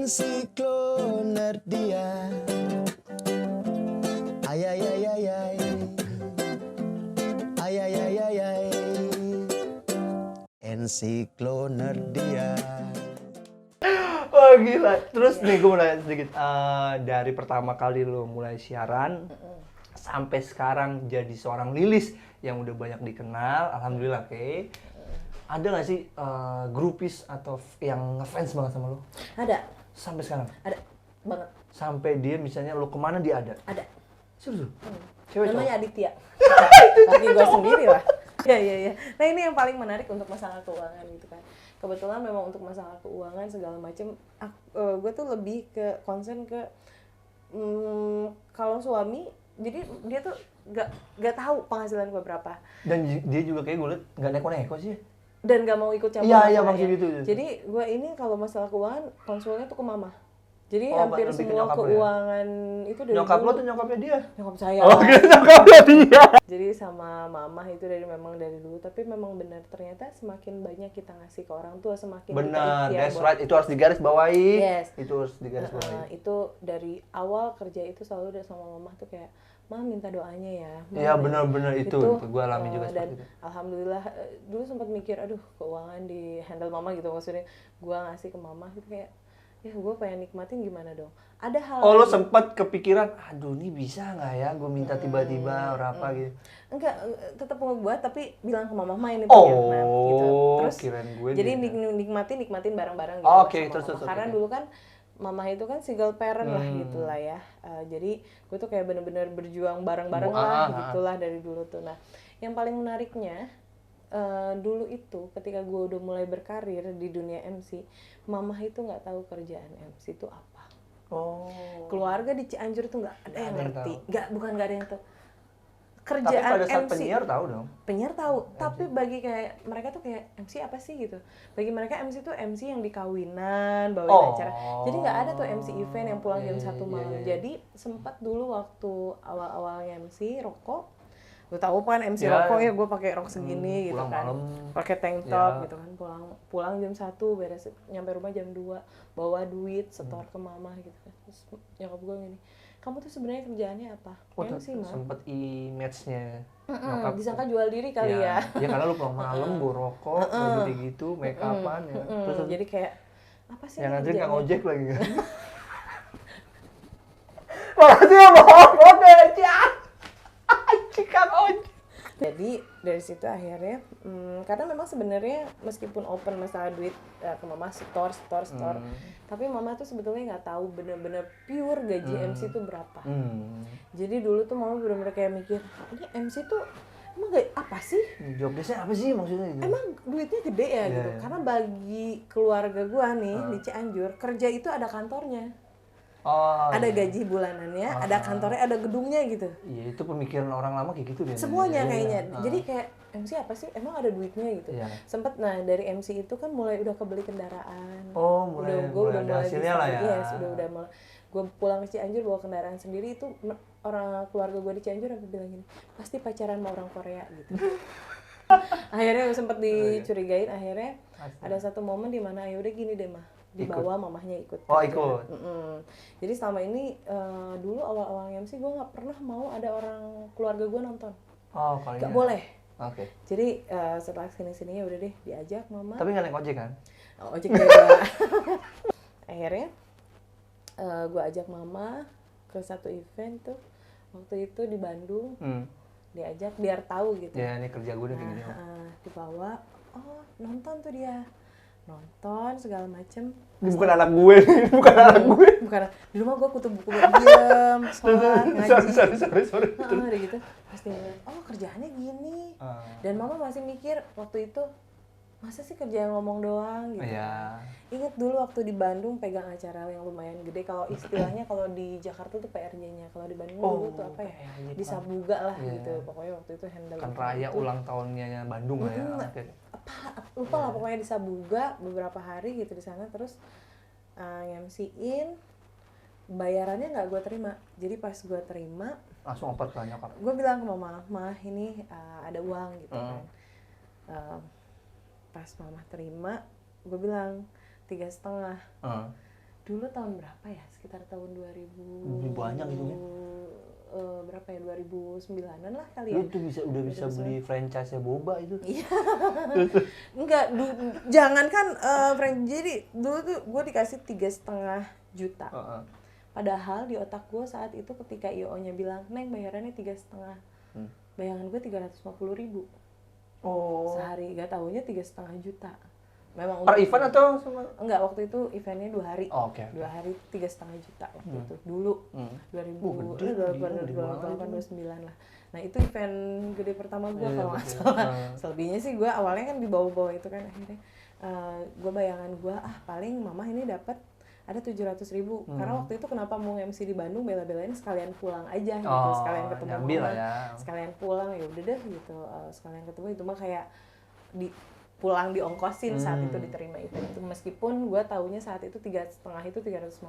Ensiklonerdia. Ay ay ay ay ay. Ay ay ay ay ay. Ensiklonerdia. Wah gila. Terus nih gue mau nanya sedikit. Dari pertama kali lo mulai siaran sampai sekarang jadi seorang Lilis yang udah banyak dikenal, alhamdulillah, oke. Ada nggak sih grupis atau yang ngefans banget sama lo? Ada. Sampai sekarang? Ada banget. Sampai dia misalnya lo kemana dia ada? Ada. Serius lo? Cewek Namanya cowok? Aditya. Laki gue sendiri lah. Iya. Nah ini yang paling menarik untuk masalah keuangan gitu kan. Kebetulan memang untuk masalah keuangan segala macam, gue tuh lebih ke concern ke kalau suami, jadi dia tuh gak tahu penghasilan gue berapa. Dan dia juga kayak gue liat nggak neko-neko sih. Dan gak mau ikut campur Iya, masalahnya. maksud gitu. Jadi gue ini kalau masalah keuangan konsulnya tuh ke mama. Jadi Oh, hampir lebih ke semua nyokap lo ya? keuangan itu dari Nyokap dulu. lo tuh nyokapnya dia? Nyokap saya. Oh, kira nyokapnya dia. Jadi sama mama itu memang dari dulu, tapi memang benar ternyata semakin banyak kita ngasih ke orang tua semakin Benar, kita that's right. Itu harus digaris bawahi. Yes. Itu harus digaris bawahi. Itu dari awal kerja itu selalu udah sama mama tuh kayak, "Ma minta doanya ya." Ma, Iya benar-benar itu gue alami juga dan seperti itu. alhamdulillah dulu sempat mikir, aduh keuangan di handle mama gitu, maksudnya gue ngasih ke mama gitu kayak, ya gue pengen nikmatin gimana dong. Ada hal Oh lo lagi. sempat kepikiran, aduh ini bisa nggak ya gue minta tiba-tiba berapa gitu? Enggak, tetap mau buat tapi bilang ke mama ini Oh, pengen gitu. Terus kirain gue jadi dia. nikmatin bareng-bareng gitu. Oh, lah oke, sama terus, mama. terus, Karena oke. dulu kan mama itu kan single parent lah gitu lah ya. Jadi gue tuh kayak bener-bener berjuang bareng-bareng lah gitulah dari dulu tuh. Nah, yang paling menariknya dulu itu ketika gue udah mulai berkarir di dunia MC, mama itu nggak tahu kerjaan MC itu apa. Oh. Keluarga di Cianjur tuh nggak ada yang ngerti. Bukan nggak ada yang tahu. Tapi Kerjaan pada saat MC, penyiar tahu dong. penyiar tahu, tapi bagi kayak mereka tuh kayak MC apa sih gitu. Bagi mereka MC tuh MC yang di kawinan, bawain acara. Jadi nggak ada tuh MC event yang pulang jam 1 malam. Jadi sempat dulu waktu awal-awalnya MC rokok, gue tahu kan MC rokok ya, gue pakai rok segini gitu pulang kan, malam. pakai tank top gitu kan, pulang jam 1, beres nyampe rumah jam 2, bawa duit setor ke mama gitu kan. Terus nyokap gue gini, kamu tuh sebenarnya kerjaannya apa? MC mah. Sempet image-nya nyokap. Disangka jual diri kali ya. Ya karena lu pulang malam bawa rokok, baju kayak gitu, make upan ya. Terus Jadi kayak apa sih yang ini ngantri nggak kerjaannya? ngojek lagi kan? Makasih ya bohong aja. Cikang ojek. Jadi dari situ akhirnya, karena memang sebenarnya meskipun open masalah duit ke mama store, tapi mama tuh sebetulnya nggak tahu bener-bener pure gaji MC tuh berapa. Jadi dulu tuh mama bener-bener kayak mikir, ini MC tuh emang apa sih? Job desk-nya apa sih maksudnya gitu? Emang duitnya gede ya gitu. Karena bagi keluarga gua nih di Cianjur, kerja itu ada kantornya. Oh, Ada gaji bulanannya, ada kantornya, ada gedungnya gitu. iya itu pemikiran orang lama kayak gitu deh. Semuanya kayaknya. Jadi kayak MC apa sih? Emang ada duitnya gitu. Iya. Sempet dari MC itu kan mulai udah kebeli kendaraan. Oh, mulai ada hasilnya lah ya. Yes, udah mulai. Gue pulang ke Cianjur bawa kendaraan sendiri itu, orang keluarga gue di Cianjur sampai bilang gini, pasti pacaran sama orang Korea gitu. Akhirnya sempet dicurigain, akhirnya ada satu momen di mana ya udah gini deh mah, dibawa mamahnya ikut. Oh, ikut. Jadi selama ini dulu awal-awal MC gue nggak pernah mau ada orang keluarga gue nonton. Oh, kali Nggak boleh. Oke. Jadi setelah sini-sini ya udah deh diajak mama. Tapi nggak naik ojek kan? Ojek juga. Akhirnya gue ajak mama ke satu event tuh waktu itu di Bandung. Diajak biar tahu gitu. Ya ini kerja gue udah kayak gini. Dibawa, nonton tuh dia. Nonton segala macem. Ini bukan anak gue nih, bukan anak gue. Bukan, di rumah gue kutu buku diam, sholat, ngaji. Sorry. Udah gitu, pasti kerjaannya gini. Dan mama masih mikir waktu itu, masa sih kerja yang ngomong doang gitu. Iya. Ingat dulu waktu di Bandung pegang acara yang lumayan gede, kalau istilahnya kalau di Jakarta tuh PRJ-nya, kalau di Bandung dulu tuh apa ya, di Sabuga lah gitu. Pokoknya waktu itu handle Kan itu. raya ulang tahunnya Bandung lah ya. Lupa lah pokoknya di Sabuga beberapa hari gitu di sana, terus nge-MC-in, bayarannya nggak gue terima. Jadi pas gue terima langsung oper ke nyokap. gue bilang ke mama, ini ada uang gitu kan. Pas mama terima gue bilang 3,5. Dulu tahun berapa ya? Sekitar tahun 2000. Lebih banyak itu ya. Berapa ya? 2009-an lah kali ya. Lu tuh udah bisa beli franchise-nya boba itu. Iya. Enggak, jangankan jadi dulu tuh gue dikasih 3,5 juta. Padahal di otak gue saat itu ketika IO-nya bilang, Neng bayarannya 3,5. Bayangan gue 350.000 sehari, gak taunya 3,5 juta. Memang Per event atau sama? Enggak, waktu itu eventnya 2 hari. Oke. 2 hari 3,5 juta waktu itu. Dulu 2008-2009 lah. Nah itu event gede pertama gue kalau nggak salah. Selebihnya sih gue awalnya kan di bawah-bawah itu kan, akhirnya gue bayangan gue paling mama ini dapat ada 700.000. Karena waktu itu kenapa mau MC di Bandung, bela-belain sekalian pulang aja gitu, sekalian ketemu mama, sekalian pulang, ya udah deh gitu, sekalian ketemu. Itu mah kayak pulang diongkosin saat itu diterima event itu, meskipun gue taunya saat itu 3,5 itu 350.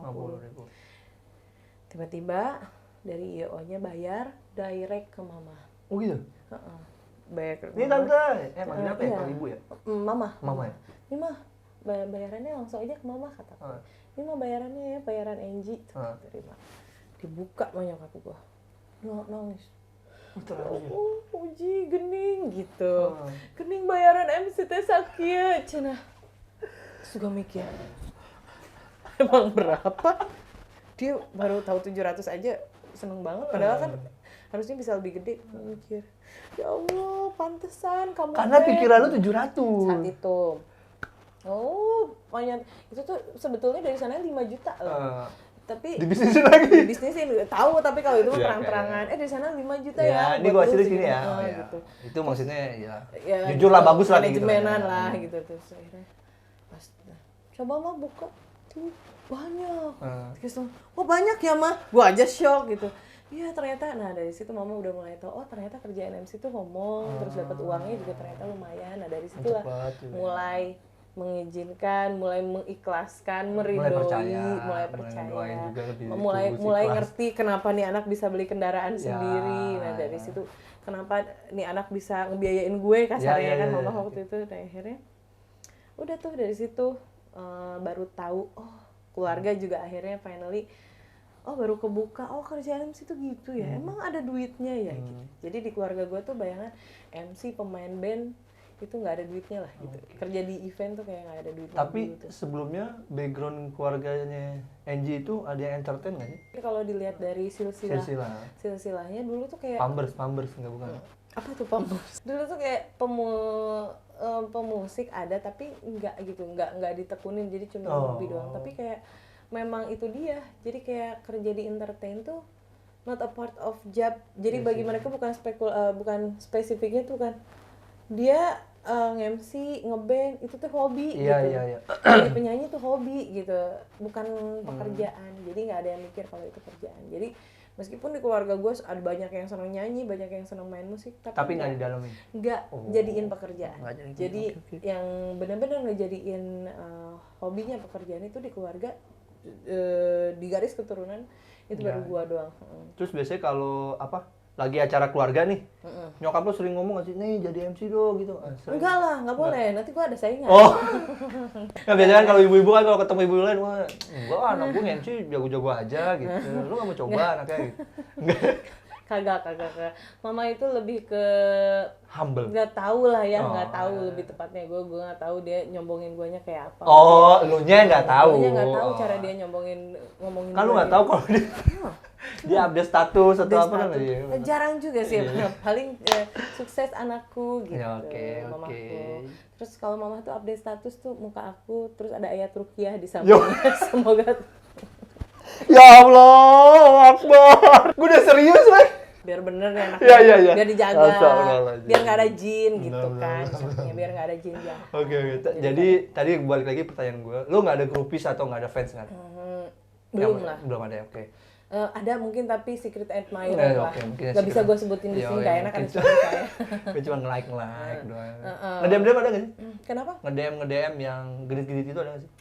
Tiba-tiba dari IO-nya bayar direct ke mama. Oh gitu? Bayar ke Ini mama. tante, manggil apa ya? Kalau ibu ya? Mama. Mama ya? Ini mah bayarannya langsung aja ke mama, kata aku. Ini mah bayarannya ya, bayaran Enji. Terima. Dibuka banyak aku gue. Nangis. Uji gening gitu. Gening bayaran MC teh sakit cenah. Suka mikir. Emang berapa? Dia baru tahu 700 aja seneng banget, padahal kan harusnya bisa lebih gede. Mikir, ya Allah, pantesan kamu. Karena pikiran lu 700 saat itu. Oh, banyak. Itu tuh sebetulnya dari sana 5 juta loh. Tapi dibisnisin lagi. Dibisnisin tahu, tapi kalau itu mah terang-terangan. Dari sana 5 juta ya. Ini gua hasilnya sini ya. Gitu. Itu maksudnya ya gitu, jujur lah, bagus lah gitu. Manajemenan lah gitu. Terus akhirnya pas coba mah buka tuh banyak. Terus oh banyak ya mah. Gua aja shock gitu. Iya ternyata, nah dari situ mama udah mulai tahu, oh ternyata kerjaan MC tuh ngomong, terus dapat uangnya juga ternyata lumayan. Nah dari situlah mulai mengizinkan, mulai mengikhlaskan, meridoi, mulai percaya, mulai ngerti kenapa nih anak bisa beli kendaraan sendiri. Nah dari situ kenapa nih anak bisa ngebiayain gue kasarnya kan mama waktu itu. Nah akhirnya udah tuh dari situ baru tahu, oh keluarga juga akhirnya finally baru kebuka, oh kerjaan MC tuh gitu ya, emang ada duitnya ya gitu. Jadi di keluarga gue tuh bayangan MC pemain band itu nggak ada duitnya lah gitu. Kerja di event tuh kayak nggak ada duitnya. Tapi gitu. sebelumnya background keluarganya Angie itu ada yang entertain nggak sih? Kalau dilihat dari silsilahnya dulu tuh kayak Pampers nggak, bukan? Apa tuh Pampers? Dulu tuh kayak pemusik ada, tapi nggak gitu, nggak ditekunin, jadi cuma hobi doang. Tapi kayak memang itu dia, jadi kayak kerja di entertain tuh not a part of job. Jadi bagi mereka bukan spesifiknya tuh kan dia nge-MC, nge-band itu tuh hobi gitu. Iya. Jadi penyanyi tuh hobi gitu, bukan pekerjaan. Jadi nggak ada yang mikir kalau itu kerjaan. Jadi meskipun di keluarga gue ada banyak yang senang nyanyi, banyak yang senang main musik, tapi nggak didalamin. Nggak jadiin pekerjaan. Jadi yang benar-benar ngejadiin hobinya pekerjaan itu di keluarga, di garis keturunan itu baru gua doang. Terus biasanya kalau lagi acara keluarga nih, nyokap lo sering ngomong nggak sih, nih jadi MC dong gitu? Enggak lah, nggak boleh. Nanti gua ada saingan. Nah biasanya kan kalau ibu-ibu kan kalau ketemu ibu lain, enggak anak gue MC jago-jago aja gitu. Lo nggak mau coba anaknya gitu? Kagak. Mama itu lebih ke humble. Nggak tahu lah ya, nggak tahu lebih tepatnya. Gue nggak tahu dia nyombongin guanya kayak apa. Oh, lu nya nggak tahu. Gue nggak tahu cara dia ngomongin. Kan lu nggak tahu kalau dia update status atau apa kan? Jarang juga sih, paling sukses anakku gitu. Ya, oke. Terus kalau mama tuh update status tuh muka aku, terus ada ayat ruqyah di sampingnya. Semoga. Ya Allah, Akbar. Gue udah serius lah. Biar bener ya anaknya, ya. Biar dijaga, biar nggak ada jin gitu kan. Biar nggak ada jin ya. Oke. Jadi tadi balik lagi pertanyaan gue, lu nggak ada groupies atau nggak ada fans kan? Belum lah. Belum ada, oke. Ada mungkin tapi secret admirer lah. Gak bisa gue sebutin di sini, gak enak kan suara saya. Gue cuma nge-like doang. Nge-DM ada nggak sih? Kenapa? Nge-DM yang genit-genit itu ada nggak sih?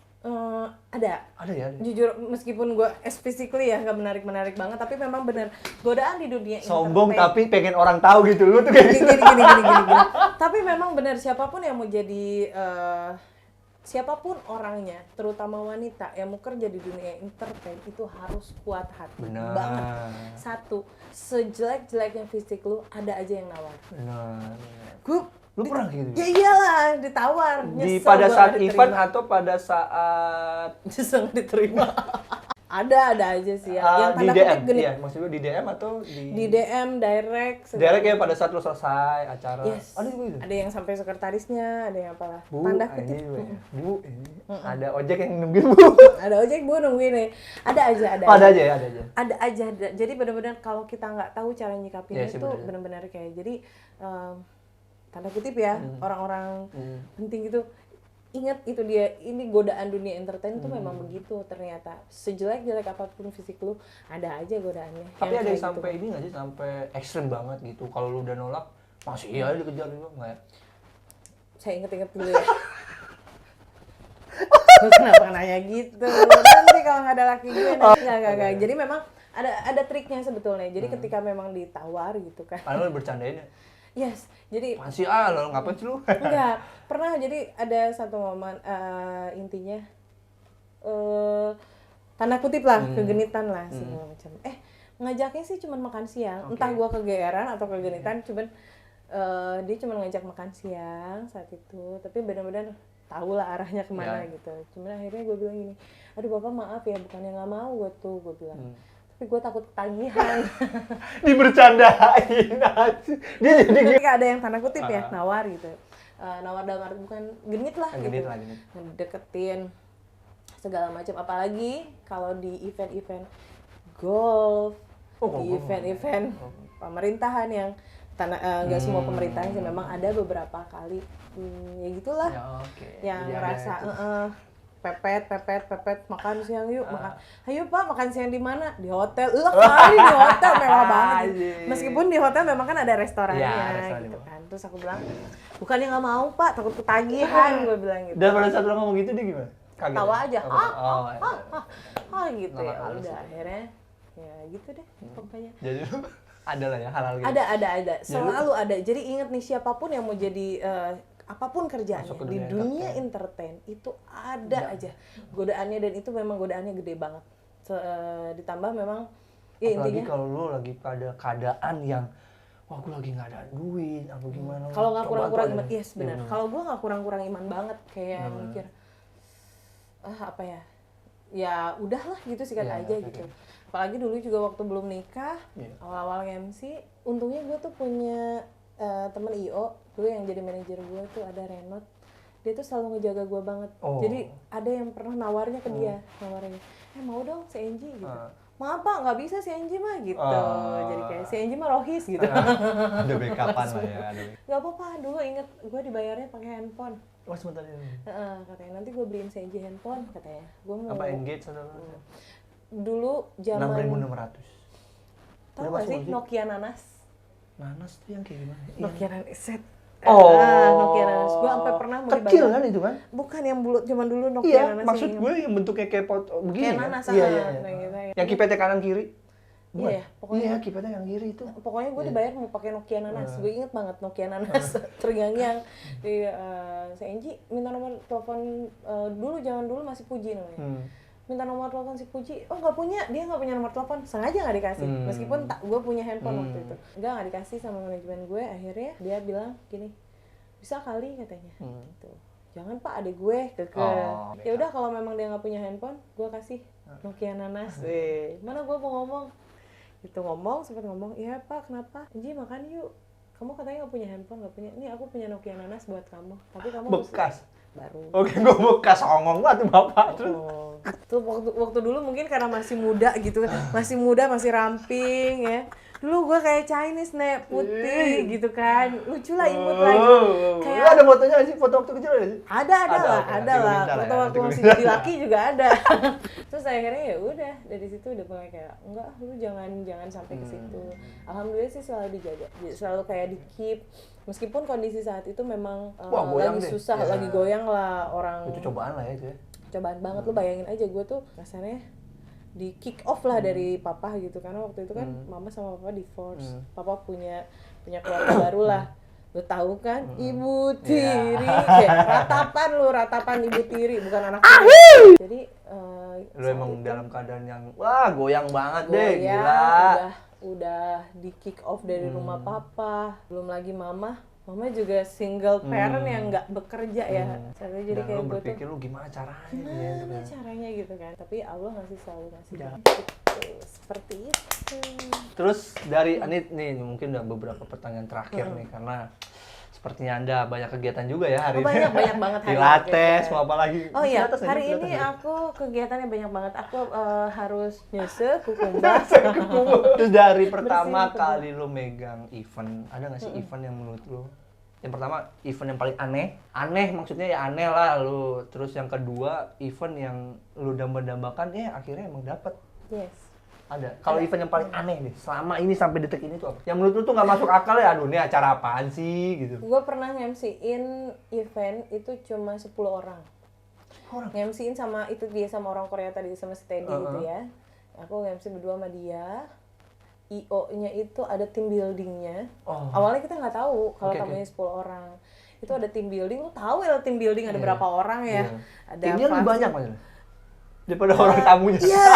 Ada ya. Jujur meskipun gue physically ya nggak menarik banget, tapi memang benar godaan di dunia sombong tapi pengen orang tahu gitu, lu tuh kayak gini. Tapi memang benar, siapapun yang mau jadi siapapun orangnya, terutama wanita yang mau kerja di dunia entertain itu harus kuat hati Benar. banget. Satu, sejelek-jeleknya fisik lu ada aja yang nawar. Benar. Gue Lu pernah gitu? ya iyalah ditawar. Di Nyesel pada gua saat nggak event diterima. atau pada saat Nyesel nggak diterima. ada aja sih yang di tanda DM? kutip gini. Iya, maksudnya di DM atau Di DM, direct, segala direct ya macam. pada saat lu selesai acara. Yes. Ada juga gitu. Ada yang sampai sekretarisnya, ada yang apalah. Bu, Tanda ini kutip. juga ya. Bu, ini ada ojek yang nungguin Bu. Ada ojek bu nungguin nih. Ada aja, ada. Oh, ada aja ya, ada aja. Ada aja. Jadi benar-benar kalau kita nggak tahu cara nyikapinnya Iya sih, itu benar. benar-benar kayak jadi tanda kutip ya orang-orang penting itu ingat itu dia ini godaan dunia entertain itu memang begitu ternyata sejelek-jelek apapun fisik lu ada aja godaannya. Tapi ada kayak yang sampai gitu. ini nggak sih, sampai ekstrim banget gitu. Kalau lu udah nolak, masih iya dikejar juga nggak ya? Saya inget-inget dulu ya. Lu kenapa nanya gitu? Nanti kalau nggak ada laki gue, nggak. Jadi memang ada triknya sebetulnya. Jadi ketika memang ditawar gitu kan. Padahal lu bercandain ya. Yes, jadi Masih lo ngapain sih lu? enggak pernah. Jadi ada satu momen intinya tanda kutip lah kegenitan lah segala macam. Ngajaknya sih cuma makan siang. Oke. Entah gua kegeeran atau kegenitan, cuman dia cuma ngajak makan siang saat itu. Tapi benar-benar tahu lah arahnya kemana Ya. gitu. Cuman akhirnya gue bilang gini, aduh bapak maaf ya, bukannya nggak mau gue tuh, gue bilang. Tapi gue takut ketagihan. Dibercandain aja. Dia jadi gitu. Ketika ada yang tanda kutip ya nawar gitu, nawar dalam arti bukan genit lah Genit gitu, lah, genit. deketin segala macam, apalagi kalau di event-event golf, di golf. event-event pemerintahan yang nggak semua pemerintahan sih, memang ada beberapa kali ya gitulah Ya, oke. yang Jadi ada ngerasa itu. pepet makan siang yuk makan, ayo pak makan siang di mana, di hotel, kali di hotel mewah banget gitu. Anjing. Meskipun di hotel memang kan ada restorannya Iya, restoran gitu di bawah. kan. Terus aku bilang bukannya nggak mau pak, takut ketagihan, gue bilang gitu. Dan pada saat lu ngomong gitu dia gimana? Kaget. Tawa aja, gitu Nggak ya halus udah itu. akhirnya ya gitu deh pokoknya. Jadi lu ada lah ya hal-hal gitu. Ada selalu ada. Jadi ingat nih, siapapun yang mau jadi apapun kerjaannya Masuk ke di dunia dunia entertain itu ada aja godaannya, dan itu memang godaannya gede banget. Ditambah memang ya Apalagi intinya kalau lu lagi pada keadaan yang wah gue lagi nggak ada duit apa gimana. kalau nggak Coba kurang-kurang tuh iman, ada. yes benar. Kalau gue nggak kurang-kurang iman banget, kayak mikir apa ya, ya udahlah gitu, sikat Iya, aja oke. gitu. Apalagi dulu juga waktu belum nikah, Iya. awal-awal MC, untungnya gue tuh punya temen IO dulu yang jadi manajer gue tuh, ada Renot. Dia tuh selalu ngejaga gue banget. Oh. Jadi ada yang pernah nawarnya ke dia, nawarnya, mau dong si Angie gitu. Maaf pak, nggak bisa si Angie mah gitu. Jadi kayak si Angie mah rohis gitu. Ada backupan lah ya. Ada Nggak apa-apa, dulu inget gue dibayarnya pakai handphone. oh sebentar ini. Katanya nanti gue beliin si Angie handphone, katanya. Gue mau Apa engage atau dulu zaman 6.600. tau Udah gak masuk sih masih? Nokia Nanas? Nanas tuh yang kayak gimana? Nokia Nanas set. Oh. Nokia Nanas. Gue sampai pernah mau kecil dibayar. kan itu kan? Bukan yang bulat zaman dulu Nokia Iya, Nanas. maksud yang- gue yang bentuknya kayak foto begini Kayak kan? nanas, Iya, ah, iya, kayak iya. gitu, Yang kipetnya kanan kiri. Bukan? Iya, pokoknya- Iya, kipetnya yang kiri itu. Pokoknya gue dibayar mau pakai Nokia Nanas. Gue inget banget Nokia Nanas terngiang-ngiang. Di si Angie minta nomor telepon, dulu zaman dulu masih Puji namanya. Minta nomor telepon si Puji, oh nggak punya, dia nggak punya nomor telepon, sengaja nggak dikasih, meskipun gue punya handphone waktu itu, nggak dikasih sama manajemen gue. Akhirnya dia bilang gini, bisa kali katanya, gitu. Jangan pak, adek gue keke. Oh, Ya udah kalau memang dia nggak punya handphone, gue kasih Nokia Nanas. Mana gue mau ngomong, gitu sempat ngomong, iya pak kenapa? Anji makan yuk. Kamu katanya nggak punya handphone, nggak punya. Nih aku punya Nokia Nanas buat kamu, tapi kamu harus- Bekas. baru. Oke, gue bekas ongong banget tuh bapak. Terus Tuh waktu dulu mungkin karena masih muda gitu, masih ramping ya. Dulu gue kayak Chinese nek, putih gitu kan, lucu lah, imut lagi. Lu Kayak ada fotonya nggak sih? Foto waktu kecil ada sih? ada Ada, lah, oke, ada nanti lah. gua minta lah Foto ya, waktu nanti gua masih minta. jadi laki juga ada. Terus akhirnya ya udah, dari situ udah mulai kayak enggak, lu jangan sampai ke situ. Alhamdulillah sih selalu dijaga, selalu kayak di keep. Meskipun kondisi saat itu memang Wah, goyang lagi deh. susah, Ya. lagi goyang lah orang. Itu cobaan lah ya itu ya. Cobaan banget. Lu bayangin aja, gue tuh rasanya di kick off lah dari papa gitu, karena waktu itu kan mama sama papa divorce, papa punya keluarga baru lah. Lu tahu kan, Ibu Iya. Tiri, kayak ratapan Ibu Tiri, bukan anak tiri. Jadi Lu saat emang itu dalam keadaan yang wah goyang banget deh, goyang, gila. udah di kick off dari rumah papa, belum lagi mama juga single parent yang nggak bekerja ya. Jadi Dan kayak lu gue tuh berpikir lu gimana caranya gitu gimana kan. caranya gitu kan, tapi Allah selalu ngasih Ya. gitu, seperti itu. Terus dari ini nih mungkin udah beberapa pertanyaan terakhir nih karena sepertinya Anda banyak kegiatan juga ya hari Oh, ini. banyak banget hari Pilates, kegiatan. mau apa lagi? Oh iya, Pilates aja, hari Pilates ini aja. aku kegiatannya banyak banget. Aku harus nyusu, kukumba. Terus dari pertama Bersihin kali lu megang event, ada nggak sih event yang menurut lu? Yang pertama, event yang paling aneh. Aneh maksudnya ya aneh lah lu. Terus yang kedua, event yang lu damba-dambakan akhirnya emang dapet. Yes. Ada. Kalau event yang paling aneh nih, selama ini sampai detik ini tuh apa? Yang menurut lu tuh nggak masuk akal ya, aduh ini acara apaan sih gitu. Gue pernah nge-MC-in event itu cuma 10 orang. Orang? Nge-MC-in sama itu dia sama orang Korea tadi, sama si Teddy gitu ya. Aku nge-MC berdua sama dia. IO-nya itu ada team building-nya. Oh. Awalnya kita nggak tahu kalau Oke, tamunya 10 orang. Itu ada team building, lu tahu ya team building ada Iya. berapa orang ya? Iya. Ada Timnya lebih pasti- banyak maksudnya daripada orang tamunya. Iya,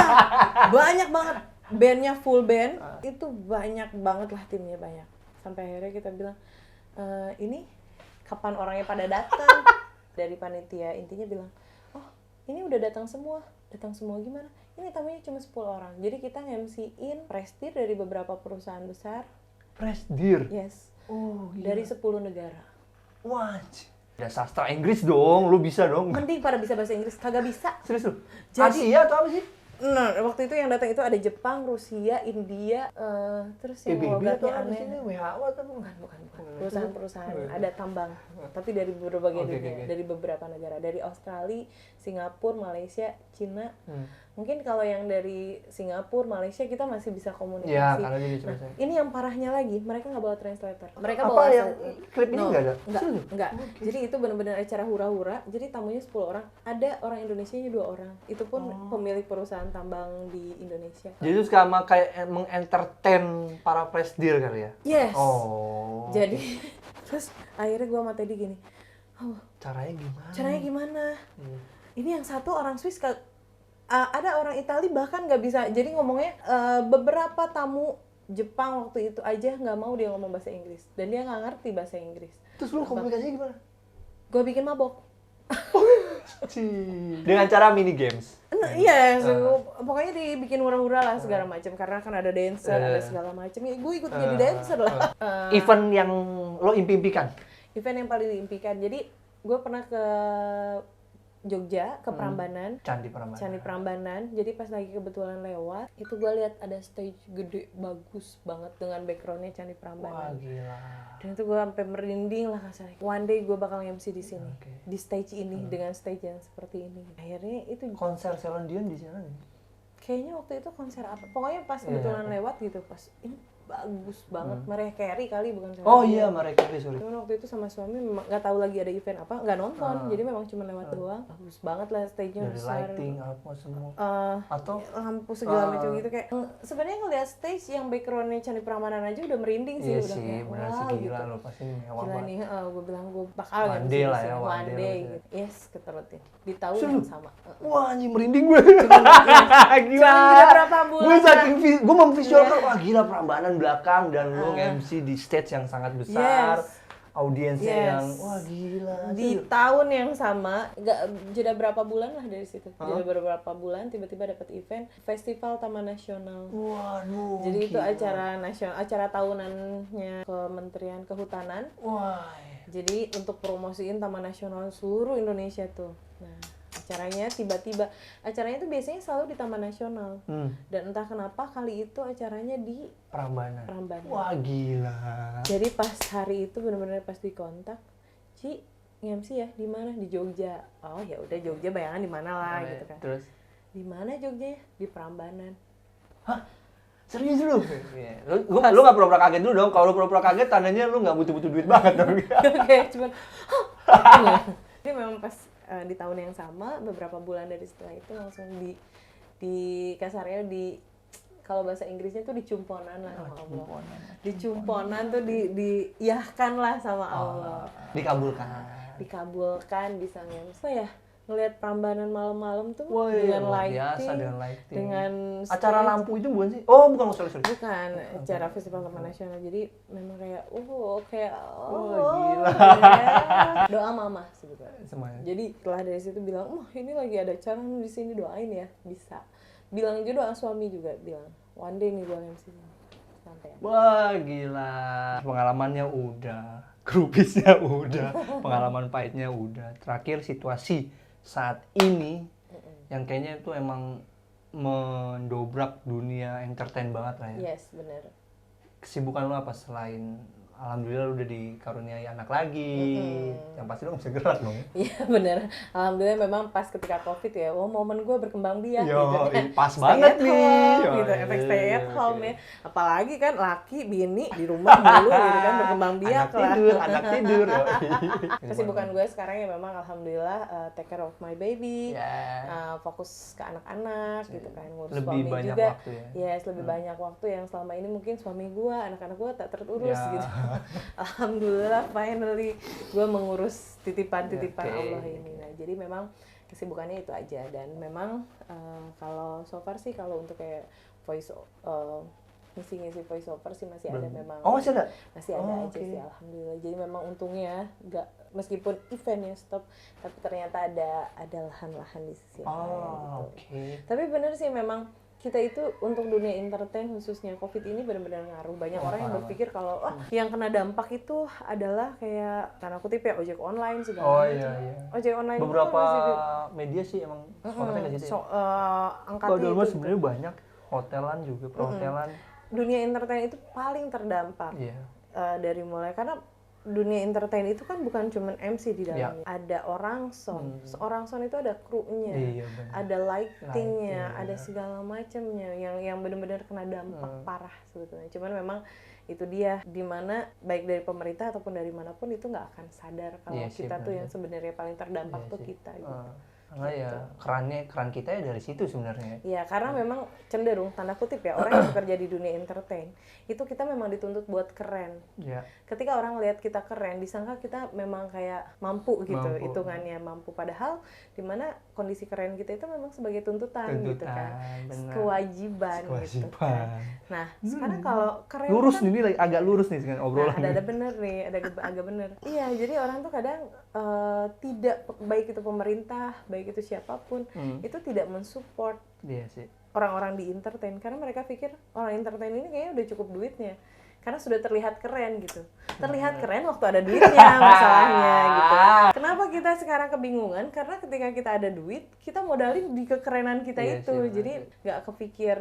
banyak banget. Bandnya full band, itu banyak banget lah timnya banyak. Sampai akhirnya kita bilang, ini kapan orangnya pada datang? Dari panitia intinya bilang, oh ini udah datang semua. Datang semua gimana? Ini tamunya cuma 10 orang. Jadi kita nge-MC-in prestir dari beberapa perusahaan besar. Presdir. Yes. Oh, Dari 10 negara. Wah. Ya sastra Inggris dong, lu bisa dong. Mending pada bisa bahasa Inggris, kagak bisa. Serius lu? Jadi- Asia atau apa sih? Nah, waktu itu yang datang itu ada Jepang, Rusia, India, terus yang PBB atau logatnya apa aneh. sini? WHO atau apa? Bukan. Perusahaan-perusahaan ada tambang. Tapi dari berbagai Oke, dunia, oke. dari beberapa negara, dari Australia, Singapura, Malaysia, Cina. Mungkin kalau yang dari Singapura, Malaysia kita masih bisa komunikasi. Ya, karena dia bisa bahasa. Ini yang parahnya lagi, mereka nggak bawa translator. Mereka Apa bawa yang klip ini nggak ada? Enggak. Jadi itu benar-benar acara hura-hura. Jadi tamunya 10 orang. Ada orang Indonesianya 2 orang. Itu pun pemilik perusahaan tambang di Indonesia. Jadi itu sama kayak mengentertain para presdir kali ya? Yes. Oh. Jadi terus akhirnya gua sama Teddy gini. Oh, Caranya gimana? caranya gimana? Ini yang satu orang Swiss ada orang Itali bahkan nggak bisa. Jadi ngomongnya beberapa tamu Jepang waktu itu aja nggak mau dia ngomong bahasa Inggris dan dia nggak ngerti bahasa Inggris. Terus lu komunikasinya gimana? Gue bikin mabok. Dengan cara mini games. Iya, pokoknya dibikin hura-hura lah segala macam karena kan ada dancer, ada segala macam. Ya, gue ikut jadi dancer lah. Event yang lo impikan? Event yang paling diimpikan. Jadi gue pernah ke Jogja, ke Prambanan. Candi Prambanan. Candi Prambanan. Jadi pas lagi kebetulan lewat, itu gue lihat ada stage gede bagus banget dengan backgroundnya Candi Wah Prambanan. gila. Dan itu gue sampai merinding lah kasarnya. One day gue bakal MC di sini, Oke. di stage ini dengan stage yang seperti ini. Akhirnya itu Konser Celine Dion di sana nih? kayaknya waktu itu konser apa? Pokoknya pas kebetulan lewat gitu, pas ini bagus banget. Mariah Carey kali bukan saya. Oh iya, mereka sorry. Cuman waktu itu sama suami memang nggak tahu lagi ada event apa, nggak nonton, jadi memang cuma lewat doang. Bagus banget lah stage-nya Dari besar. lighting apa semua. Eh, Atau lampu segala macam gitu kayak sebenarnya ngeliat stage yang backgroundnya Candi Prambanan aja udah merinding sih, iya udah sih, kayak benar sih wow gila gitu. lo pasti mewah Gila banget. nih, gue bilang gue bakal One nge-MC day di lah sini, ya, one one day day lah gitu. Yes, keterutin di tahun Serius? yang sama. Wah anjing merinding gue. Gila. Cuman beda berapa bulan, Gue saking gue memvisualkan Iya. wah gila Prambanan belakang dan lo nge-MC di stage yang sangat besar. Yes. Audiensnya Yes. yang wah gila. Di tahun yang sama, nggak jeda berapa bulan lah dari situ. Jeda beberapa bulan tiba-tiba dapat event Festival Taman Nasional. Waduh. Jadi itu gila. acara nasional, acara tahunannya Kementerian Kehutanan. Wah. Jadi untuk promosiin Taman Nasional seluruh Indonesia tuh. Nah, acaranya acaranya tuh biasanya selalu di Taman Nasional. Dan entah kenapa kali itu acaranya di Prambanan. Prambanan. Wah gila. Jadi pas hari itu benar-benar pas dikontak, Ci, nge-MC ya di mana? Di Jogja. Oh ya udah Jogja, bayangan di mana lah gitu kan. Terus Di mana Jogja? Di Prambanan. serius lu? Lu nggak pura-pura kaget dulu dong. Kalau lu pura-pura kaget tandanya lu nggak butuh duit banget dong. Oke, cuman ini memang pas di tahun yang sama beberapa bulan dari setelah itu langsung di kasarnya kalau bahasa Inggrisnya tuh dicumponan lah sama Allah. Cumponan. Dicumponan tuh diiyahkan lah sama Allah. Dikabulkan. Dikabulkan bisa ngemso ya. Ngelihat Prambanan malam-malam tuh Wah, dengan luar lighting, biasa dengan lighting. dengan Acara stage. lampu itu bukan sih? Oh, bukan, sorry. Bukan acara festival taman nasional, jadi memang kayak kayak gila. ya. Doa mama sebetulnya. Semuanya. Jadi setelah dari situ bilang, ini lagi ada acara di sini, doain ya, bisa. Bilang juga doa suami juga bilang, one day nih gua MC sampai. Wah, gila. Pengalamannya udah, grupisnya udah, pengalaman pahitnya udah. Terakhir situasi saat ini yang kayaknya itu emang mendobrak dunia entertain banget lah ya. Yes, benar. Kesibukan lu apa selain alhamdulillah lu udah dikaruniai anak lagi, yang pasti lu bisa gerak dong. Iya benar. Alhamdulillah memang pas ketika COVID ya, momen gue berkembang biak Yo, gitu kan. pas Stay banget at nih. home, Yo, gitu, efek iya, stay iya, at home oke. ya. Apalagi kan laki, bini di rumah mulu gitu kan, berkembang biak anak tidur. Yo. Kesibukan gue sekarang ya memang alhamdulillah take care of my baby, Ya. fokus ke anak-anak gitu kan, ngurus Lebih suami banyak juga. waktu ya. Yes, lebih banyak waktu yang selama ini mungkin suami gue, anak-anak gue tak terurus Ya. gitu. Alhamdulillah finally gue mengurus titipan-titipan Oke. Allah ini. Nah, jadi memang kesibukannya itu aja, dan memang kalau so far sih kalau untuk kayak voice ngisi-ngisi voice over sih masih ada memang. Oh, masih ada? Masih ada aja Oke. sih alhamdulillah. Jadi memang untungnya nggak, meskipun eventnya stop, tapi ternyata ada lahan-lahan di sisi lain gitu. Oke. Tapi bener sih memang kita itu untuk dunia entertain khususnya COVID ini benar-benar ngaruh. Banyak orang yang parah. berpikir kalau yang kena dampak itu adalah kayak tanda kutip ya ojek online segala Oh macam. iya. Ojek online itu Beberapa kan masih media sih emang konten di situ. angkatnya Kalau dulu itu. sebenarnya banyak hotelan juga, perhotelan. Dunia entertain itu paling terdampak. Iya. Dari mulai, karena dunia entertain itu kan bukan cuma MC di Ya. dalamnya, ada orang sound. Seorang sound itu ada krunya, Iya, benar. ada lightingnya, Lighting, ada segala macamnya yang benar-benar kena dampak parah sebetulnya. Cuman memang itu dia, dimana baik dari pemerintah ataupun dari manapun itu nggak akan sadar kalau Iya sih, kita tuh benar. yang sebenarnya paling terdampak Iya tuh sih. kita gitu. Karena ya keran kita ya dari situ sebenarnya. Iya, karena memang cenderung tanda kutip ya, orang yang bekerja di dunia entertain itu kita memang dituntut buat keren. Iya. Ketika orang lihat kita keren, disangka kita memang kayak mampu gitu, Mampu. hitungannya mampu. Padahal dimana kondisi keren kita itu memang sebagai tuntutan gitu kan, benar. kewajiban gitu kan. Nah, sekarang kalau keren Lurus kan, nih, ini agak lurus nih sekarang obrolan. ada bener nih, agak bener. Iya, jadi orang tuh kadang tidak, baik itu pemerintah, baik itu siapapun, itu tidak mensupport Iya sih. orang-orang di entertain, karena mereka pikir orang entertain ini kayaknya udah cukup duitnya, karena sudah terlihat keren gitu. Terlihat keren waktu ada duitnya masalahnya gitu. Kenapa kita sekarang kebingungan? Karena ketika kita ada duit, kita modalin di kekerenan kita Iya itu. sih, benar. Jadi nggak kepikir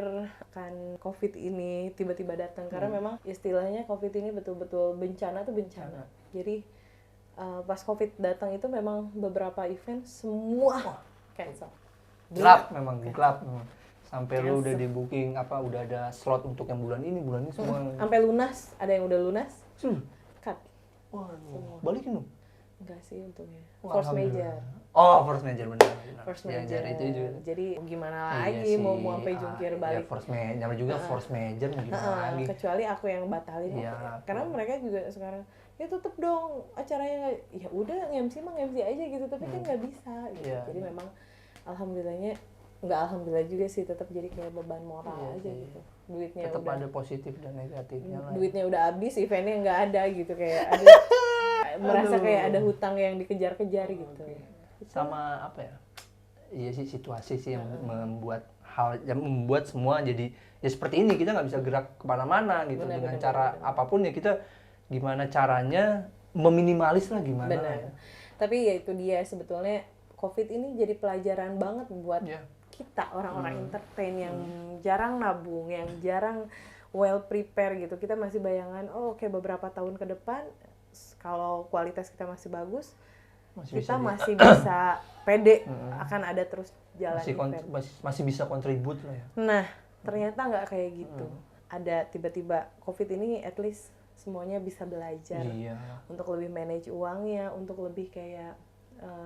kan COVID ini tiba-tiba datang, karena memang istilahnya COVID ini betul-betul bencana tuh bencana. Jadi pas COVID datang itu memang beberapa event semua cancel. Gelap memang, gelap memang. Sampai lu Cancel. udah di booking udah ada slot untuk yang bulan ini semua. Sampai lunas, ada yang udah lunas, Sudah. cut. Waduh, balikin dong. Enggak sih untungnya. Wah, Force alhamdulillah. major. Oh, force major benar. Force Ya, major. dari itu juga. Jadi gimana Iya lagi sih. mau sampai jungkir Ya, balik. force major, namanya juga force major mau gimana lagi. Kecuali aku yang batalin. Iya, oke. Karena mereka juga sekarang ya tutup dong acaranya. Ya udah nge-MC mah nge-MC aja gitu, tapi kan nggak bisa gitu. Iya, Jadi memang alhamdulillahnya, nggak alhamdulillah juga sih, tetap jadi kayak beban moral Iya aja sih. gitu. Duitnya Tetap udah ada positif dan negatifnya lah. duitnya udah habis, eventnya nggak ada gitu, kayak ada merasa kayak ada hutang yang dikejar-kejar gitu. Sama apa ya? Iya sih, situasi sih yang membuat semua jadi ya seperti ini, kita nggak bisa gerak kemana-mana gitu. Benar, dengan benar, cara benar. apapun ya kita gimana caranya meminimalis lah gimana. Benar. Ya. Tapi ya itu dia, sebetulnya COVID ini jadi pelajaran banget buat Iya. kita orang-orang entertain yang jarang nabung, yang jarang well prepare gitu. Kita masih bayangan, oke, beberapa tahun ke depan kalau kualitas kita masih bagus, kita masih bisa pede akan ada terus jalan event. masih bisa kontribut lah ya. Nah, ternyata nggak kayak gitu. Ada tiba-tiba COVID ini, at least semuanya bisa belajar Iya. untuk lebih manage uangnya, untuk lebih kayak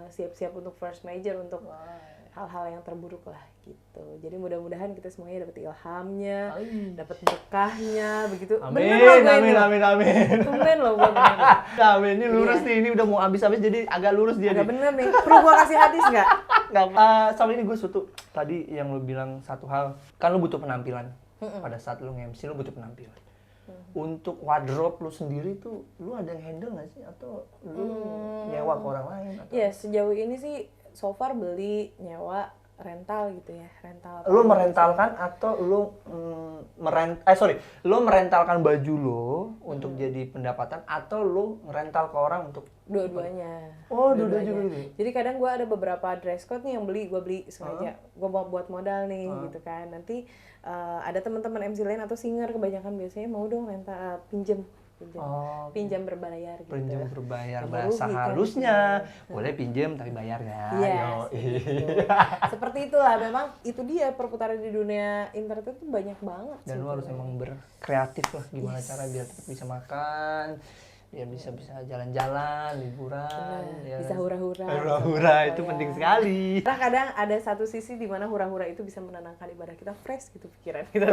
siap-siap untuk first major, untuk hal-hal yang terburuk lah gitu. Jadi mudah-mudahan kita semuanya dapat ilhamnya, dapat berkahnya, begitu. Amin, Bener loh gue amin, ini. amin, amin. Bener loh gue bener. Amin, ini lurus nih, ini udah mau habis-habis jadi agak lurus dia Agak nih. bener nih. Perlu gue kasih hadis nggak? Nggak, sama ini gue suatu tadi yang lu bilang satu hal, kan lu butuh penampilan. Pada saat lu nge-MC lu butuh penampilan. Untuk wardrobe lu sendiri tuh, lu ada yang handle nggak sih? Atau lu nyewa ke orang lain? Atau... Ya sejauh ini sih so far beli, nyewa, rental gitu ya, rental. Lu merentalkan atau lu lu merentalkan baju lo untuk jadi pendapatan atau lu ngerental ke orang untuk Dua-duanya. Oh, dua-duanya juga gitu. Jadi kadang gue ada beberapa dress code nih yang gue beli sengaja. Gue mau buat modal nih gitu kan. Nanti ada teman-teman MC lain atau singer kebanyakan biasanya mau dong rental pinjem. Oh, Pinjam berbayar gitu. pinjam berbayar Yang bahasa merugikan halusnya. Boleh pinjam tapi bayar ya. Yes, gitu. Seperti itulah, memang itu dia perputaran di dunia internet itu banyak banget. Dan lu harus emang berkreatif lah gimana cara biar tetap bisa makan, biar bisa jalan-jalan, liburan, ya Bisa kan? hura-hura. Hura-hura itu penting sekali. Karena kadang ada satu sisi di mana hura-hura itu bisa menenangkan ibadah kita, fresh gitu pikiran kita.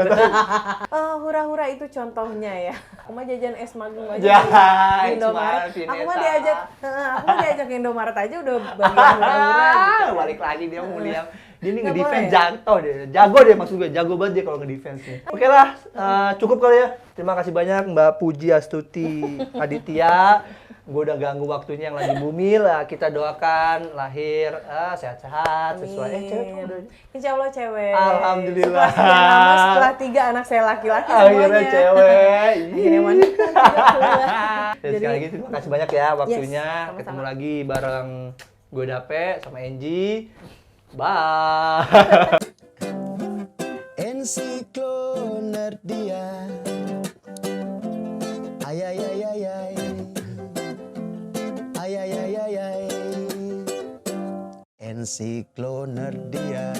Oh, hura-hura itu contohnya ya. Aku mah jajan es magung aja Ya, di Indomaret. cuma Aku mah Vineta. diajak ke Indomaret aja udah bagian hura-hura gitu. Balik lagi dia mau lihat. Dia ini Nggak nge-defense boleh. jatuh dia. Jago dia maksud gue, jago banget dia kalau nge-defense nih. Oke lah, cukup kali ya. Terima kasih banyak Mbak Puji Astuti Aditya. Gue udah ganggu waktunya yang lagi bumil. Kita doakan lahir sehat-sehat sesuai. Cewek kan udah. Insya Allah cewek. Alhamdulillah. Setelah sekian lama, setelah 3 anak saya laki-laki Akhirnya semuanya. cewek. Akhirnya wanita. Dan sekali lagi terima kasih banyak ya waktunya. sama-sama. Ketemu lagi bareng gue Dape sama Angie. Bye. Ensiklonerdia. Ay ay ay ay ay. Ay ay ay ay ay. Ensiklonerdia.